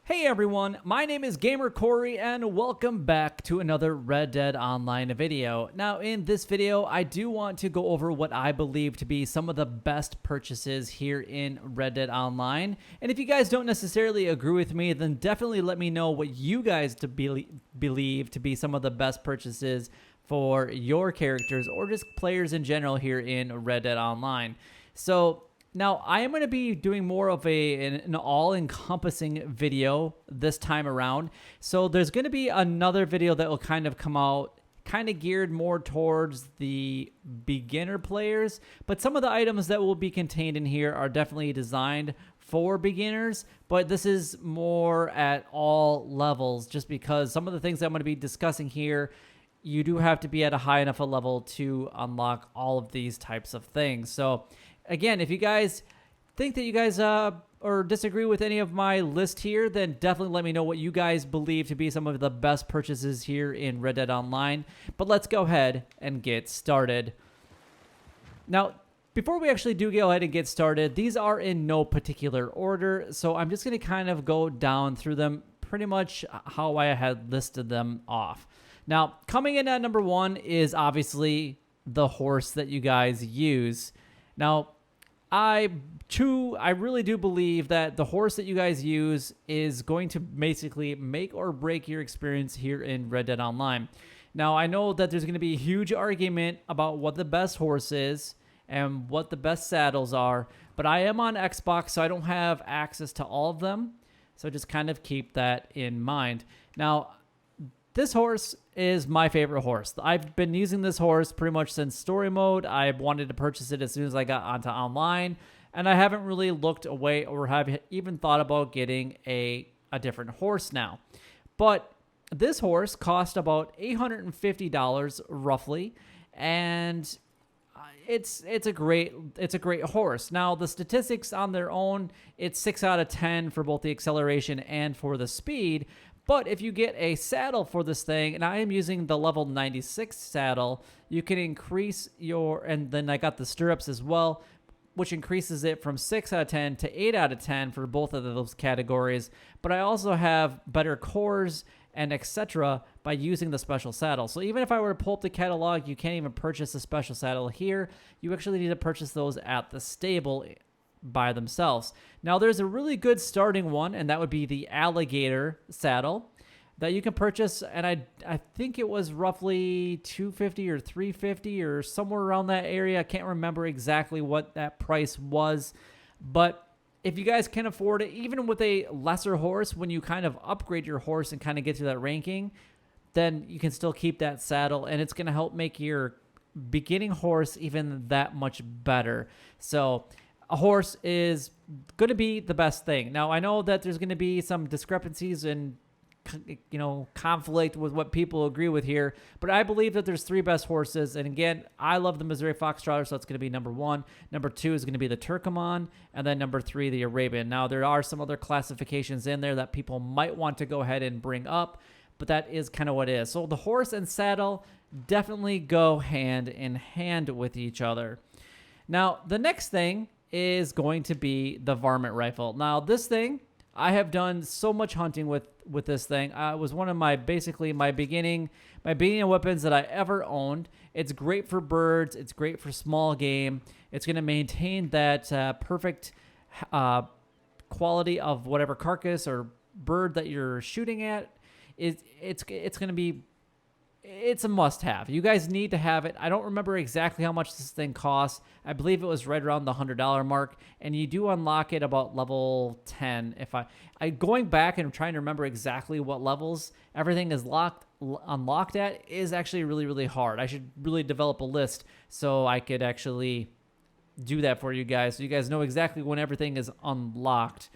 Hey everyone, my name is Gamer Corey and welcome back to another Red Dead Online video. Now in this video, I do want to go over what I believe to be some of the best purchases here in Red Dead Online. And if you guys don't necessarily agree with me, then definitely let me know what you guys believe to be some of the best purchases for your characters or just players in general here in Red Dead Online. So now, I am going to be doing more of an all-encompassing video this time around. So there's going to be another video that will kind of come out, kind of geared more towards the beginner players. But some of the items that will be contained in here are definitely designed for beginners. But this is more at all levels, just because some of the things that I'm going to be discussing here, you do have to be at a high enough a level to unlock all of these types of things. So again, if you guys think that you guys or disagree with any of my list here, then definitely let me know what you guys believe to be some of the best purchases here in Red Dead Online. But let's go ahead and get started. Now, before we actually do go ahead and get started, these are in no particular order, so I'm just going to kind of go down through them pretty much how I had listed them off. Now, coming in at number one is obviously the horse that you guys use. Now, I really do believe that the horse that you guys use is going to basically make or break your experience here in Red Dead Online. Now, I know that there's going to be a huge argument about what the best horse is and what the best saddles are, but I am on Xbox, so I don't have access to all of them, so just kind of keep that in mind. Now, this horse is my favorite horse. I've been using this horse pretty much since story mode. I wanted to purchase it as soon as I got onto online, and I haven't really looked away or have even thought about getting a different horse now. But this horse cost about $850 roughly, and it's a great horse. Now, the statistics on their own, it's 6 out of 10 for both the acceleration and for the speed. But if you get a saddle for this thing, and I am using the level 96 saddle, you can increase and then I got the stirrups as well, which increases it from 6 out of 10 to 8 out of 10 for both of those categories. But I also have better cores and etc. by using the special saddle. So even if I were to pull up the catalog, you can't even purchase a special saddle here. You actually need to purchase those at the stable by themselves. Now, there's a really good starting one, and that would be the alligator saddle that you can purchase, and I think it was roughly $250 or $350 or somewhere around that area. I can't remember exactly what that price was, but if you guys can afford it, even with a lesser horse, when you kind of upgrade your horse and kind of get to that ranking, then you can still keep that saddle, and it's going to help make your beginning horse even that much better. So a horse is going to be the best thing. Now, I know that there's going to be some discrepancies and, conflict with what people agree with here, but I believe that there's 3 best horses. And again, I love the Missouri Foxtrotter, so it's going to be number 1. Number 2 is going to be the Turcoman, and then number 3, the Arabian. Now, there are some other classifications in there that people might want to go ahead and bring up, but that is kind of what it is. So the horse and saddle definitely go hand in hand with each other. Now, the next thing is going to be the varmint rifle. Now, this thing, I have done so much hunting with this thing. It was one of my beginning weapons that I ever owned. It's great for birds. It's great for small game. It's going to maintain that perfect quality of whatever carcass or bird that you're shooting at. It's going to be. It's a must-have. You guys need to have it. I don't remember exactly how much this thing costs. I believe it was right around the $100 mark, and you do unlock it about level 10. If I going back and trying to remember exactly what levels everything is unlocked at is actually really, really hard. I should really develop a list so I could actually do that for you guys, so you guys know exactly when everything is unlocked.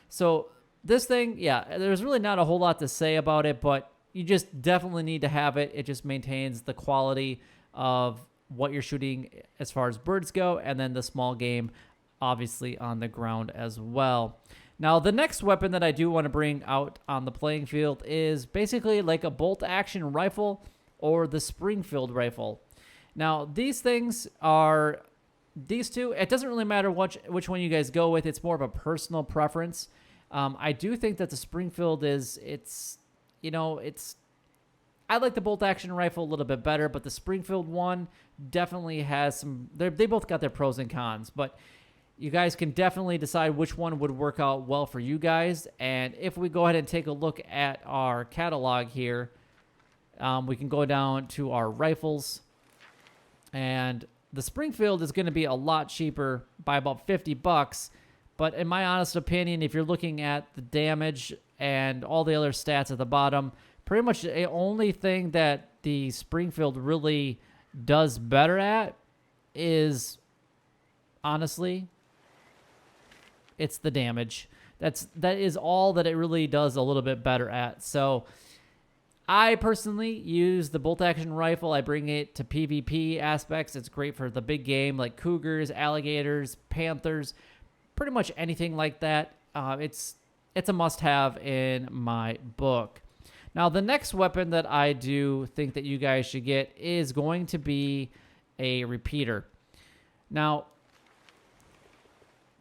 So this thing, yeah, there's really not a whole lot to say about it, but you just definitely need to have it. It just maintains the quality of what you're shooting as far as birds go, and then the small game, obviously, on the ground as well. Now, the next weapon that I do want to bring out on the playing field is basically like a bolt-action rifle or the Springfield rifle. Now, these things are these two, it doesn't really matter which one you guys go with. It's more of a personal preference. I do think that the Springfield I like the bolt action rifle a little bit better, but the Springfield one definitely has some, they both got their pros and cons, but you guys can definitely decide which one would work out well for you guys. And if we go ahead and take a look at our catalog here, we can go down to our rifles, and the Springfield is going to be a lot cheaper by about $50. But in my honest opinion, if you're looking at the damage and all the other stats at the bottom, pretty much the only thing that the Springfield really does better at is, honestly, it's the damage. That is all that it really does a little bit better at. So I personally use the bolt action rifle. I bring it to PvP aspects. It's great for the big game like cougars, alligators, panthers, pretty much anything like that. It's a must-have in my book. Now, the next weapon that I do think that you guys should get is going to be a repeater. Now,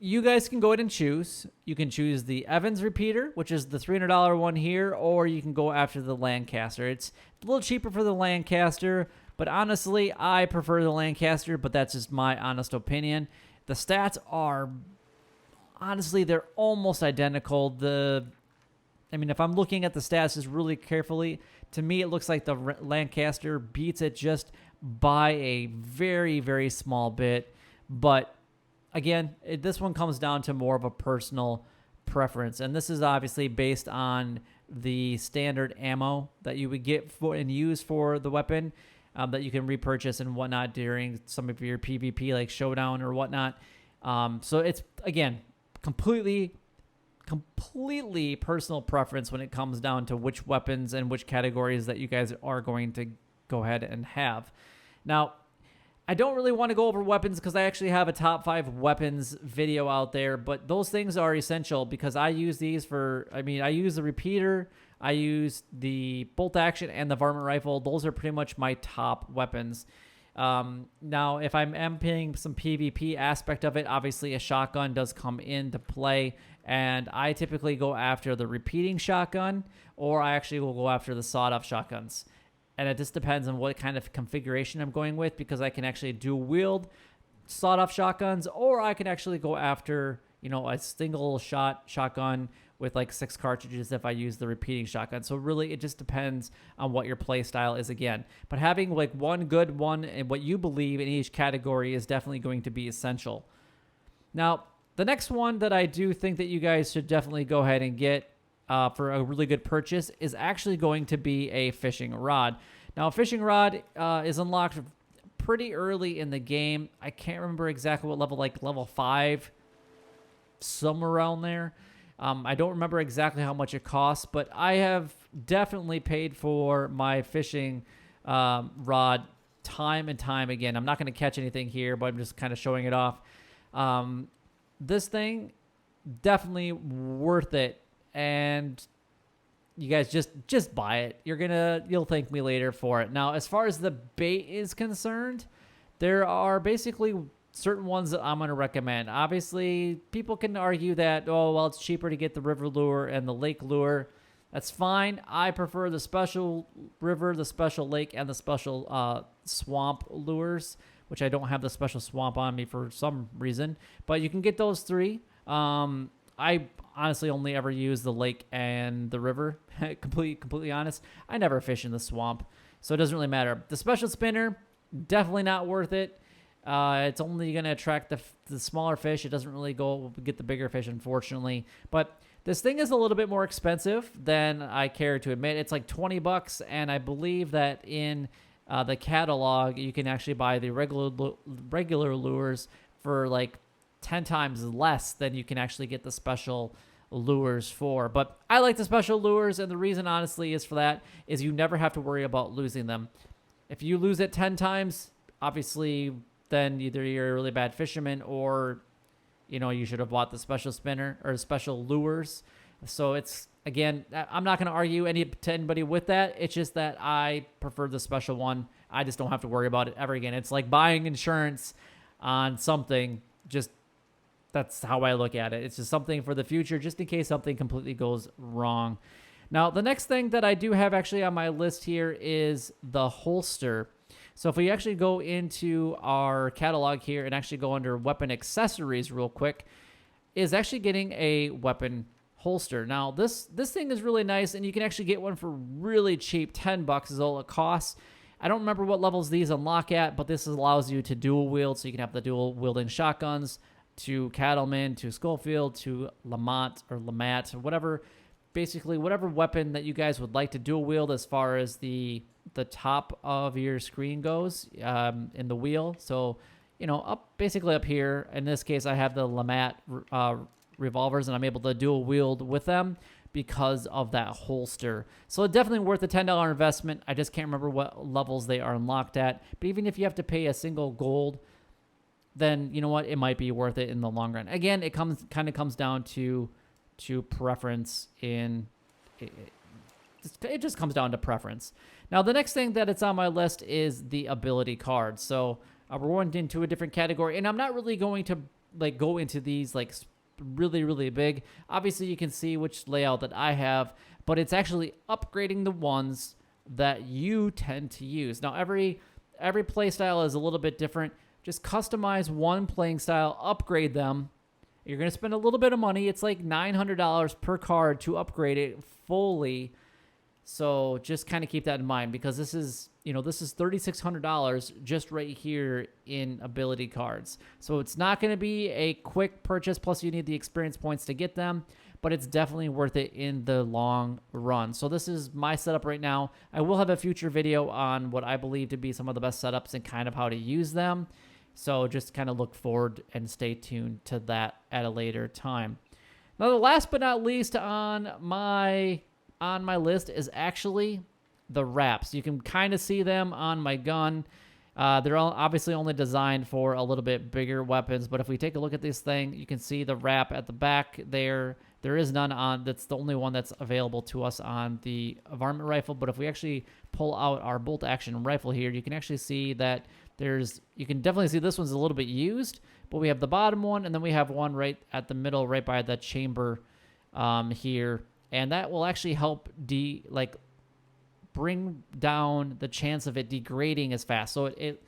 you guys can go ahead and choose. You can choose the Evans repeater, which is the $300 one here, or you can go after the Lancaster. It's a little cheaper for the Lancaster, but honestly, I prefer the Lancaster, but that's just my honest opinion. The stats are, honestly, they're almost identical. If I'm looking at the stats just really carefully, to me it looks like the Lancaster beats it just by a very, very small bit. But again, this one comes down to more of a personal preference. And this is obviously based on the standard ammo that you would get for and use for the weapon that you can repurchase and whatnot during some of your PvP like Showdown or whatnot. So it's, again, completely personal preference when it comes down to which weapons and which categories that you guys are going to go ahead and have. Now, I don't really want to go over weapons because I actually have a top 5 weapons video out there, but those things are essential because I use these I use the repeater, I use the bolt action, and the varmint rifle. Those are pretty much my top weapons. Now, if I'm emptying some PvP aspect of it, obviously a shotgun does come into play, and I typically go after the repeating shotgun, or I actually will go after the sawed-off shotguns. And it just depends on what kind of configuration I'm going with, because I can actually dual wield sawed-off shotguns, or I can actually go after, a single shotgun with like 6 cartridges if I use the repeating shotgun. So really, it just depends on what your play style is again. But having like one good one and what you believe in each category is definitely going to be essential. Now, the next one that I do think that you guys should definitely go ahead and get for a really good purchase is actually going to be a fishing rod. Now, a fishing rod is unlocked pretty early in the game. I can't remember exactly what level, like level 5, somewhere around there. I don't remember exactly how much it costs, but I have definitely paid for my fishing rod time and time again. I'm not going to catch anything here, but I'm just kind of showing it off. This thing, definitely worth it. And you guys just buy it. You'll thank me later for it. Now, as far as the bait is concerned, there are basically certain ones that I'm going to recommend. Obviously, people can argue that, it's cheaper to get the river lure and the lake lure. That's fine. I prefer the special river, the special lake, and the special swamp lures, which I don't have the special swamp on me for some reason. But you can get those 3. I honestly only ever use the lake and the river. completely honest. I never fish in the swamp, so it doesn't really matter. The special spinner, definitely not worth it. It's only going to attract the smaller fish. It doesn't really go get the bigger fish, unfortunately. But this thing is a little bit more expensive than I care to admit. It's like $20, and I believe that in the catalog, you can actually buy the regular lures for like 10 times less than you can actually get the special lures for. But I like the special lures, and the reason honestly is for that is you never have to worry about losing them. If you lose it 10 times, obviously then either you're a really bad fisherman, or you should have bought the special spinner or special lures. So it's, again, I'm not going to argue to anybody with that. It's just that I prefer the special one. I just don't have to worry about it ever again. It's like buying insurance. on something. Just that's how I look at it. It's just something for the future, just in case something completely goes wrong. Now, the next thing that I do have actually on my list here is the holster. So if we actually go into our catalog here and actually go under weapon accessories real quick, is actually getting a weapon holster. Now, this thing is really nice, and you can actually get one for really cheap. $10 is all it costs. I don't remember what levels these unlock at, but this allows you to dual wield, so you can have the dual wielding shotguns to Cattleman, to Schofield, to Lamont or Lamat, or whatever. Basically, whatever weapon that you guys would like to dual wield as far as the top of your screen goes in the wheel. So, you know, basically up here, in this case, I have the Lamat revolvers, and I'm able to dual wield with them because of that holster. So definitely worth the $10 investment. I just can't remember what levels they are unlocked at. But even if you have to pay a single gold, then you know what? It might be worth it in the long run. Again, it kind of comes down to preference in it just comes down to preference. Now, the next thing that it's on my list is the ability cards. So we're going into a different category, and I'm not really going to like go into these like really big. Obviously, you can see which layout that I have, but it's actually upgrading the ones that you tend to use. Now, every play style is a little bit different. Just customize one playing style, upgrade them. You're going to spend a little bit of money. It's like $900 per card to upgrade it fully. So just kind of keep that in mind, because this is $3,600 just right here in ability cards. So it's not going to be a quick purchase. Plus, you need the experience points to get them, but it's definitely worth it in the long run. So this is my setup right now. I will have a future video on what I believe to be some of the best setups and kind of how to use them. So just kind of look forward and stay tuned to that at a later time. Now, the last but not least on my list is actually the wraps. You can kind of see them on my gun. They're all obviously only designed for a little bit bigger weapons, but if we take a look at this thing, you can see the wrap at the back there. There is none on, that's the only one that's available to us on the varmint rifle. But if we actually pull out our bolt action rifle here, you can actually see that you can definitely see this one's a little bit used, but we have the bottom one, and then we have one right at the middle, right by the chamber here. And that will actually help bring down the chance of it degrading as fast. So it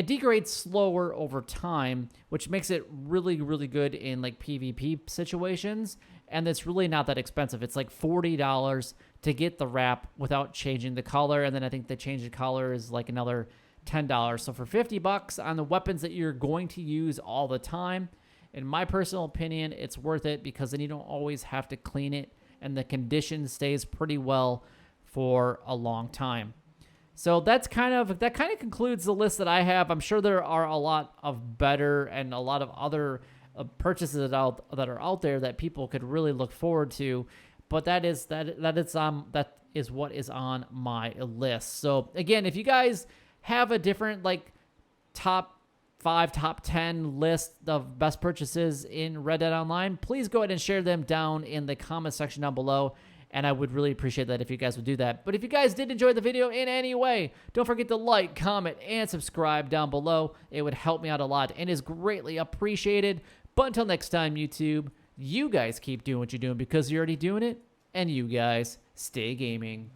degrades slower over time, which makes it really good in like PvP situations. And it's really not that expensive. It's like $40 to get the wrap without changing the color. And then I think the change of color is like another $10. So for $50 on the weapons that you're going to use all the time, in my personal opinion, it's worth it, because then you don't always have to clean it, and the condition stays pretty well for a long time. So that kind of concludes the list that I have. I'm sure there are a lot of better and a lot of other purchases that are out there that people could really look forward to, but that is what is on my list. So again, if you guys have a different like top 5, top 10 list of best purchases in Red Dead Online, please go ahead and share them down in the comment section down below. And I would really appreciate that if you guys would do that. But if you guys did enjoy the video in any way, don't forget to like, comment, and subscribe down below. It would help me out a lot and is greatly appreciated. But until next time, YouTube, you guys keep doing what you're doing, because you're already doing it. And you guys stay gaming.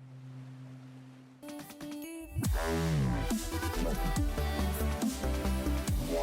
Yeah.